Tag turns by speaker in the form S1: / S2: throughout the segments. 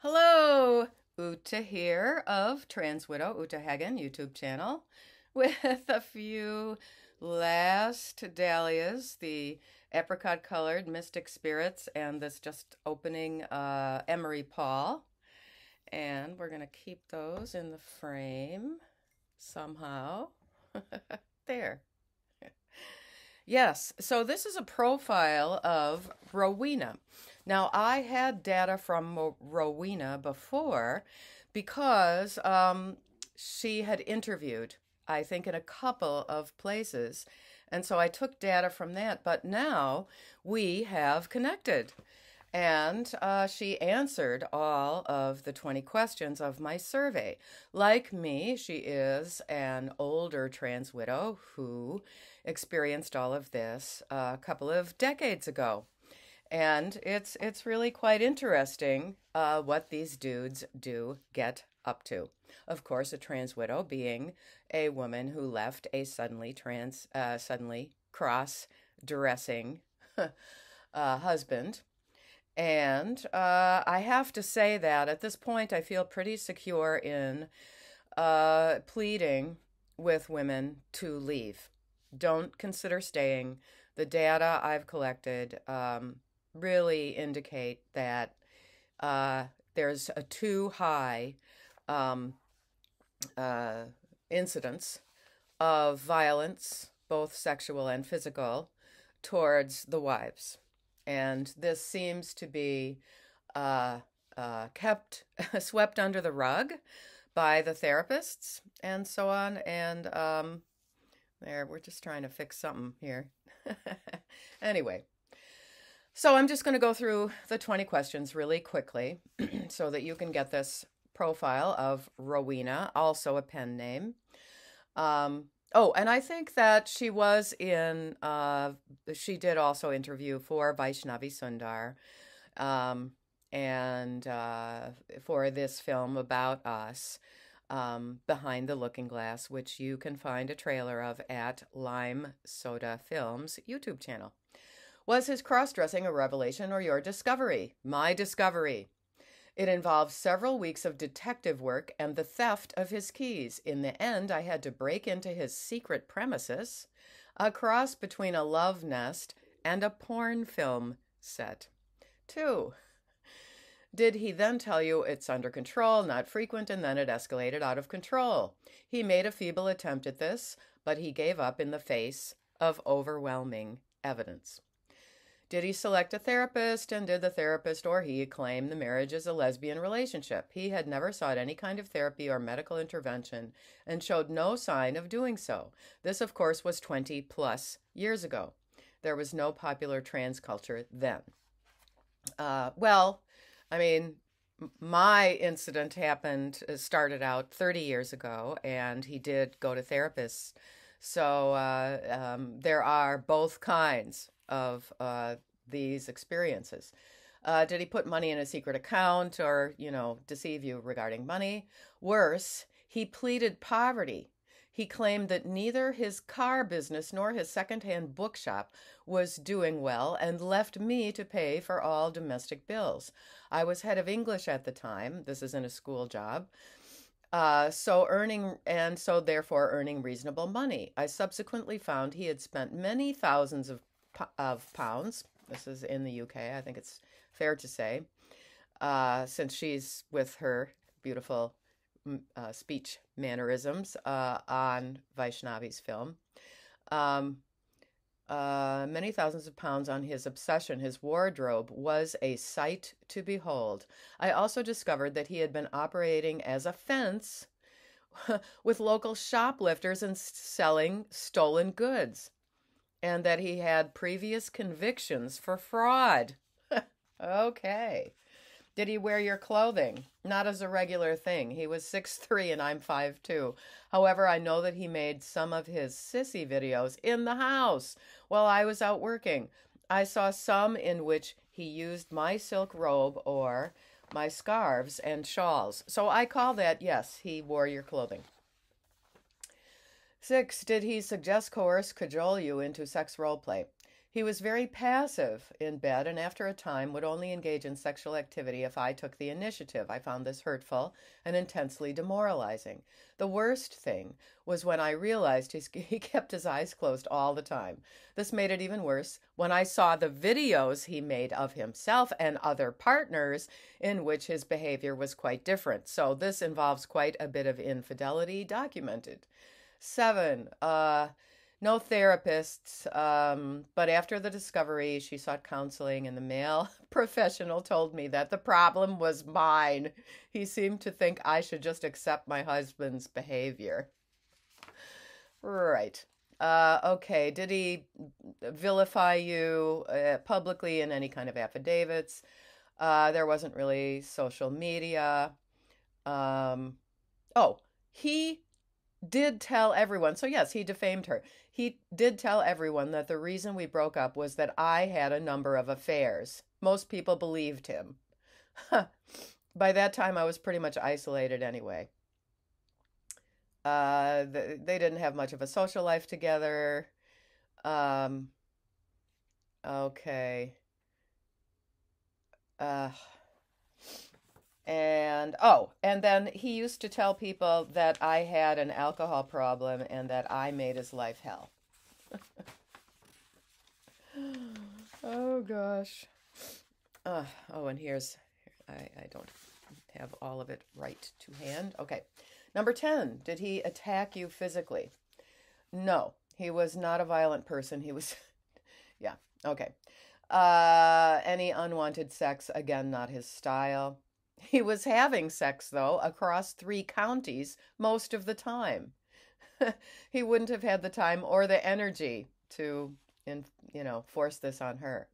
S1: Hello, Uta here of Trans Widow Uta Hagen YouTube channel with a few last dahlias, the apricot colored Mystic Spirits and this just opening Emery Paul. And we're going to keep those in the frame somehow. There. Yes, so this is a profile of Rowena. Now, I had data from Rowena before because she had interviewed, I think, in a couple of places. And so I took data from that. But now we have connected. And she answered all of the 20 questions of my survey. Like me, she is an older trans widow who experienced all of this a couple of decades ago. And it's really quite interesting what these dudes do get up to. Of course, a trans widow being a woman who left a suddenly cross-dressing husband. And I have to say that at this point, I feel pretty secure in pleading with women to leave. Don't consider staying. The data I've collected really indicate that there's a too high incidence of violence, both sexual and physical, towards the wives. And this seems to be kept swept under the rug by the therapists and so on. And there, we're just trying to fix something here. Anyway, so I'm just going to go through the 20 questions really quickly so that you can get this profile of Rowena, also a pen name. Oh, and I think that she was in, she did also interview for Vaishnavi Sundar and for this film about us, Behind the Looking Glass, which you can find a trailer of at Lime Soda Films YouTube channel. Was his cross-dressing a revelation or your discovery? My discovery. It involved several weeks of detective work and the theft of his keys. In the end, I had to break into his secret premises, a cross between a love nest and a porn film set. 2. Did he then tell you it's under control, not frequent, and then it escalated out of control? He made a feeble attempt at this, but he gave up in the face of overwhelming evidence. Did he select a therapist, and did the therapist or he claim the marriage is a lesbian relationship? He had never sought any kind of therapy or medical intervention and showed no sign of doing so. This, of course, was 20 plus years ago. There was no popular trans culture then. Well, I mean, my incident started out 30 years ago, and he did go to therapists. So there are both kinds of these experiences. Did he put money in a secret account or, deceive you regarding money? Worse, he pleaded poverty. He claimed that neither his car business nor his secondhand bookshop was doing well and left me to pay for all domestic bills. I was head of English at the time. This isn't a school job. So therefore earning reasonable money. I subsequently found he had spent many thousands of pounds. This is in the UK, I think it's fair to say, since she's with her beautiful speech mannerisms on Vaishnavi's film. Many thousands of pounds on his obsession. His wardrobe was a sight to behold. I also discovered that he had been operating as a fence with local shoplifters and selling stolen goods, and that he had previous convictions for fraud. Okay. Did he wear your clothing? Not as a regular thing. He was 6'3" and I'm 5'2". However, I know that he made some of his sissy videos in the house while I was out working. I saw some in which he used my silk robe or my scarves and shawls. So I call that, yes, he wore your clothing. 6, did he suggest, coerce, cajole you into sex role play? He was very passive in bed and after a time would only engage in sexual activity if I took the initiative. I found this hurtful and intensely demoralizing. The worst thing was when I realized he kept his eyes closed all the time. This made it even worse when I saw the videos he made of himself and other partners in which his behavior was quite different. So this involves quite a bit of infidelity documented. 7. No therapists, but after the discovery, she sought counseling, and the male professional told me that the problem was mine. He seemed to think I should just accept my husband's behavior. Right. Okay. Did he vilify you publicly in any kind of affidavits? There wasn't really social media. Um, oh, he did tell everyone. So, yes, he defamed her. He did tell everyone that the reason we broke up was that I had a number of affairs. Most people believed him. By that time, I was pretty much isolated anyway. They didn't have much of a social life together. Um, okay. Uh, and then he used to tell people that I had an alcohol problem and that I made his life hell. Oh gosh. And I don't have all of it right to hand. Okay. Number 10, did he attack you physically? No, he was not a violent person. He was, yeah, okay. Any unwanted sex, again, not his style. He was having sex, though, across 3 counties most of the time. He wouldn't have had the time or the energy to, force this on her.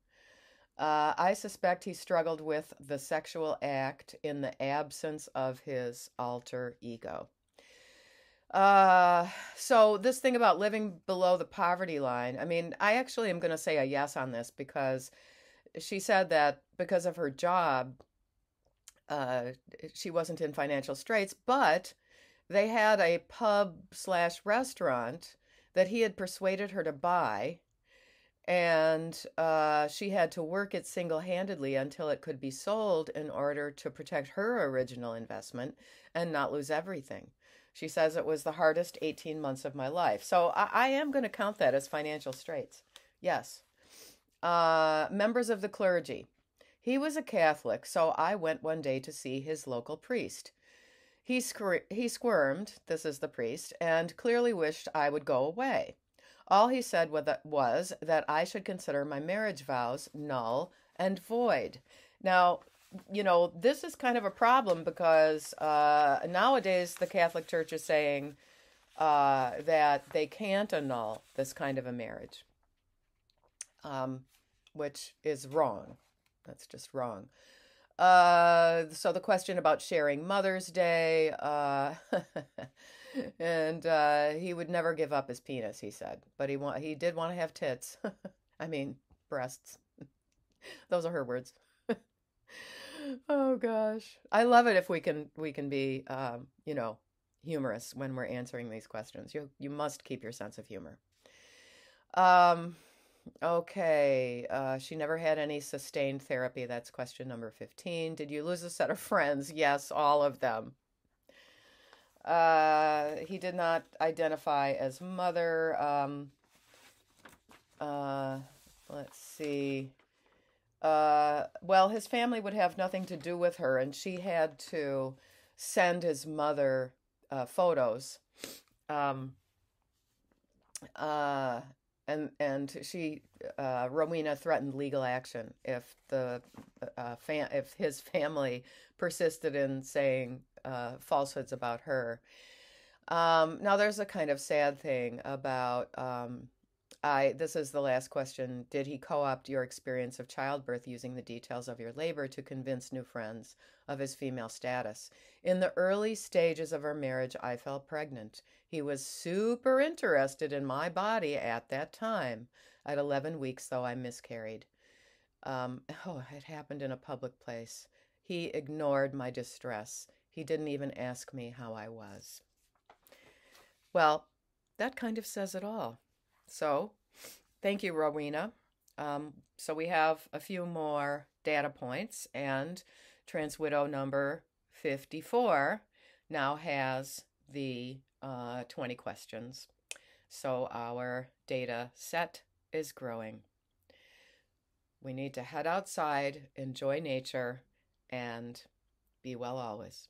S1: I suspect he struggled with the sexual act in the absence of his alter ego. So this thing about living below the poverty line, I mean, I actually am going to say a yes on this because she said that because of her job, uh, she wasn't in financial straits, but they had a pub/restaurant that he had persuaded her to buy, and she had to work it single-handedly until it could be sold in order to protect her original investment and not lose everything. She says it was the hardest 18 months of my life. So I am going to count that as financial straits. Yes. Members of the clergy. He was a Catholic, so I went one day to see his local priest. He squirmed, this is the priest, and clearly wished I would go away. All he said was that I should consider my marriage vows null and void. Now, this is kind of a problem because nowadays the Catholic Church is saying that they can't annul this kind of a marriage, which is wrong. That's just wrong. So the question about sharing Mother's Day, and he would never give up his penis, he said, but he did want to have tits. I mean, breasts. Those are her words. Oh gosh, I love it if we can be humorous when we're answering these questions. You must keep your sense of humor. Okay, she never had any sustained therapy. That's question number 15. Did you lose a set of friends? Yes, all of them. He did not identify as mother. Let's see. Well, his family would have nothing to do with her, and she had to send his mother photos. Um, uh, and she, Rowena, threatened legal action if if his family persisted in saying falsehoods about her. Now, there's a kind of sad thing about this is the last question. Did he co-opt your experience of childbirth using the details of your labor to convince new friends of his female status? In the early stages of our marriage, I fell pregnant. He was super interested in my body at that time. At 11 weeks, though, I miscarried. It happened in a public place. He ignored my distress. He didn't even ask me how I was. Well, that kind of says it all. So, thank you, Rowena. So we have a few more data points, and trans widow number 54 now has the 20 questions. So our data set is growing. We need to head outside, enjoy nature, and be well always.